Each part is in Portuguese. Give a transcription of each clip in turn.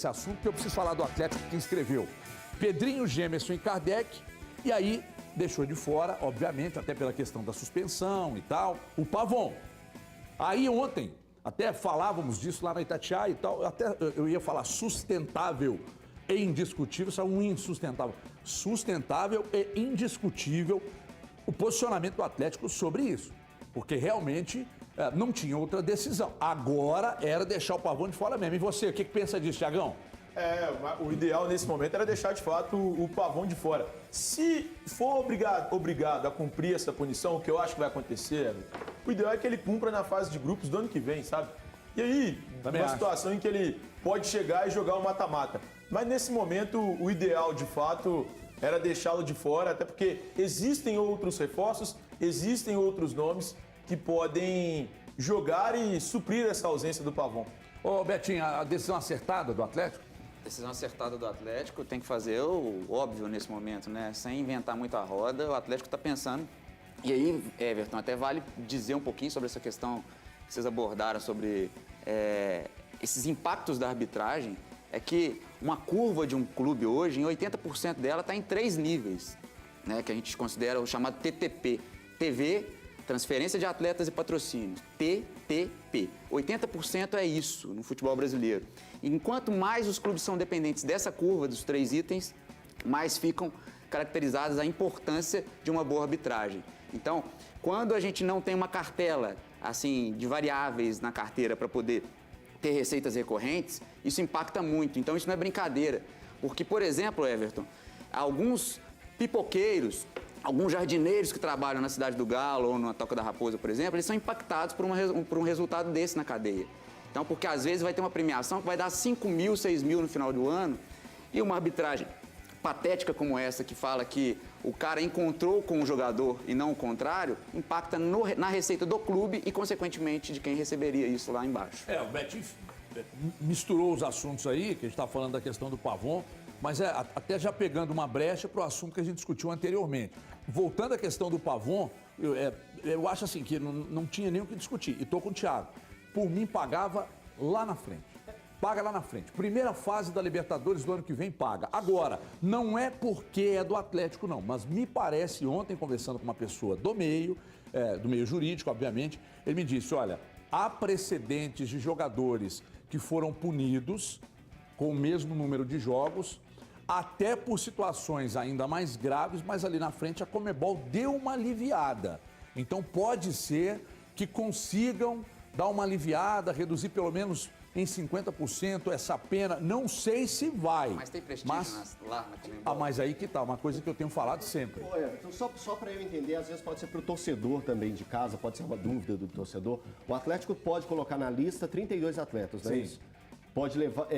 esse assunto, porque eu preciso falar do Atlético que escreveu Pedrinho, Gemerson e Kardec, e aí deixou de fora, obviamente, até pela questão da suspensão e tal, o Pavon. Aí ontem, até falávamos disso lá na Itatiaia e tal, eu ia falar sustentável e indiscutível, isso é um insustentável. Sustentável e indiscutível o posicionamento do Atlético sobre isso, porque realmente não tinha outra decisão. Agora era deixar o Pavon de fora mesmo. E você, o que pensa disso, Thiagão? O ideal nesse momento era deixar de fato o Pavon de fora. Se for obrigado a cumprir essa punição, o que eu acho que vai acontecer, o ideal é que ele cumpra na fase de grupos do ano que vem, sabe? E aí, uma situação em que ele pode chegar e jogar o mata-mata. Mas nesse momento, o ideal de fato era deixá-lo de fora, até porque existem outros reforços, existem outros nomes que podem jogar e suprir essa ausência do Pavon. Ô Betinho, a decisão acertada do Atlético? Decisão acertada do Atlético, tem que fazer o óbvio nesse momento, né? Sem inventar muito a roda, o Atlético está pensando. E aí, Everton, até vale dizer um pouquinho sobre essa questão que vocês abordaram sobre esses impactos da arbitragem. É que uma curva de um clube hoje, em 80% dela está em 3 níveis, né? Que a gente considera o chamado TTP. TV, transferência de atletas e patrocínios. TTP. 80% é isso no futebol brasileiro. Enquanto mais os clubes são dependentes dessa curva, dos 3 itens, mais ficam caracterizadas a importância de uma boa arbitragem. Então, quando a gente não tem uma cartela assim de variáveis na carteira para poder ter receitas recorrentes, isso impacta muito. Então, isso não é brincadeira. Porque, por exemplo, Everton, alguns pipoqueiros, alguns jardineiros que trabalham na Cidade do Galo ou na Toca da Raposa, por exemplo, eles são impactados por um resultado desse na cadeia. Então, porque às vezes vai ter uma premiação que vai dar 5 mil, 6 mil no final do ano e uma arbitragem patética como essa, que fala que o cara encontrou com o jogador e não o contrário, impacta na receita do clube e, consequentemente, de quem receberia isso lá embaixo. O Betinho misturou os assuntos aí, que a gente está falando da questão do Pavon, mas até já pegando uma brecha para o assunto que a gente discutiu anteriormente. Voltando à questão do Pavon, eu acho assim que não tinha nem o que discutir. E estou com o Thiago. Por mim, pagava lá na frente. Paga lá na frente. Primeira fase da Libertadores do ano que vem, paga. Agora, não é porque é do Atlético, não. Mas me parece, ontem, conversando com uma pessoa do meio jurídico, obviamente, ele me disse, olha, há precedentes de jogadores que foram punidos com o mesmo número de jogos, até por situações ainda mais graves, mas ali na frente a Conmebol deu uma aliviada. Então pode ser que consigam dar uma aliviada, reduzir pelo menos em 50% essa pena. Não sei se vai. Mas tem prestígio lá na Conmebol. Mas aí que tá, uma coisa que eu tenho falado sempre. Então, só para eu entender, às vezes pode ser para o torcedor também de casa, pode ser uma dúvida do torcedor. O Atlético pode colocar na lista 32 atletas, não é isso? Pode levar,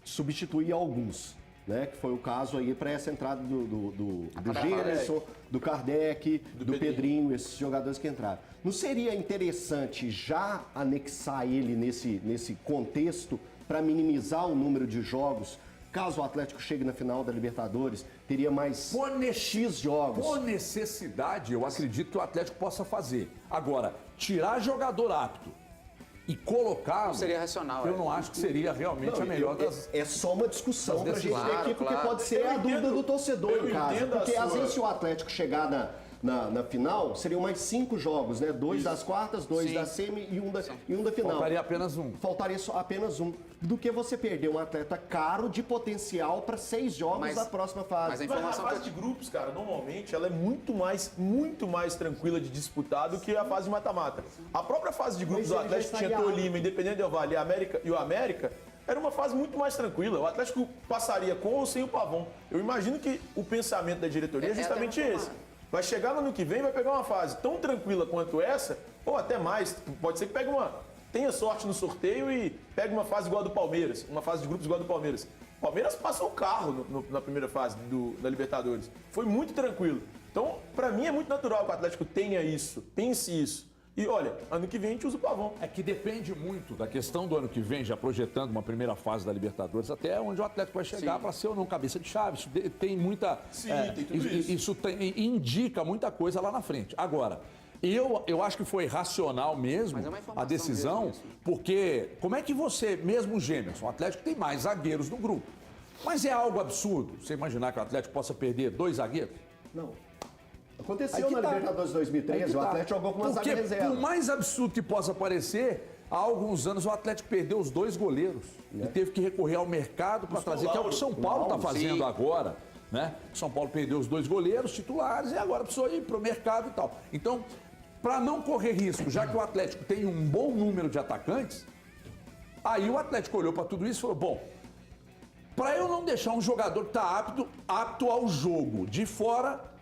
substituir alguns, né? Que foi o caso aí para essa entrada do Gemerson, do Kardec, do Pedrinho, esses jogadores que entraram. Não seria interessante já anexar ele nesse contexto para minimizar o número de jogos? Caso o Atlético chegue na final da Libertadores, teria mais X jogos. Por necessidade, eu acredito que o Atlético possa fazer. Agora, tirar jogador apto e colocar... Não seria racional. Eu não acho que seria realmente a melhor das... É só uma discussão pra gente ter aqui, porque pode ser a dúvida do torcedor em casa. Porque às vezes se o Atlético chegar na final, seriam mais 5 jogos, né? 2 das quartas, 2 da semi e um da final. Faltaria apenas um. Faltaria só apenas um. Do que você perder um atleta caro de potencial para 6 jogos da próxima fase. Mas a fase de grupos, cara, normalmente ela é muito mais tranquila de disputar do que a fase de mata-mata. A própria fase de grupos do Atlético tinha Tolima, Independente Del Valle e o América, era uma fase muito mais tranquila. O Atlético passaria com ou sem o Pavon. Eu imagino que o pensamento da diretoria é justamente esse. Vai chegar no ano que vem e vai pegar uma fase tão tranquila quanto essa, ou até mais. Pode ser que tenha sorte no sorteio e pegue uma fase igual a do Palmeiras, uma fase de grupos igual a do Palmeiras. O Palmeiras passou o carro na primeira fase da Libertadores. Foi muito tranquilo. Então, para mim, é muito natural que o Atlético tenha isso, pense isso. E olha, ano que vem a gente usa o Pavon. É que depende muito da questão do ano que vem, já projetando uma primeira fase da Libertadores, até onde o Atlético vai chegar para ser ou não cabeça de chave. Isso tem muita... Sim, tem tudo isso. Isso indica muita coisa lá na frente. Agora, Eu acho que foi racional mesmo Mas é uma informação a decisão, mesmo isso. porque como é que você, mesmo o Gêmerson, o Atlético tem mais zagueiros no grupo, mas é algo absurdo você imaginar que o Atlético possa perder 2 zagueiros? Não. Aí Aconteceu que na tá. Libertadores 2013, Aí que o tá. Atlético jogou com uma Porque, zaga reserva. por mais absurdo que possa parecer, há alguns anos o Atlético perdeu os 2 goleiros e teve que recorrer ao mercado para trazer, que é o que o São Paulo está fazendo sim. agora. Né? São Paulo perdeu os 2 goleiros titulares e agora precisou ir para o mercado e tal. Então, para não correr risco, já que o Atlético tem um bom número de atacantes, aí o Atlético olhou para tudo isso e falou, bom, para eu não deixar um jogador que está apto ao jogo de fora,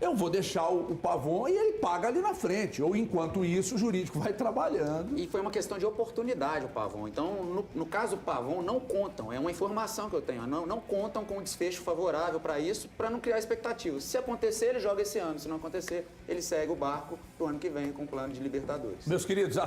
eu vou deixar o Pavon e ele paga ali na frente. Ou enquanto isso, o jurídico vai trabalhando. E foi uma questão de oportunidade o Pavon. Então, no caso do Pavon, não contam. É uma informação que eu tenho. Não contam com um desfecho favorável para isso, para não criar expectativas. Se acontecer, ele joga esse ano. Se não acontecer, ele segue o barco pro ano que vem com o plano de Libertadores. Meus queridos, a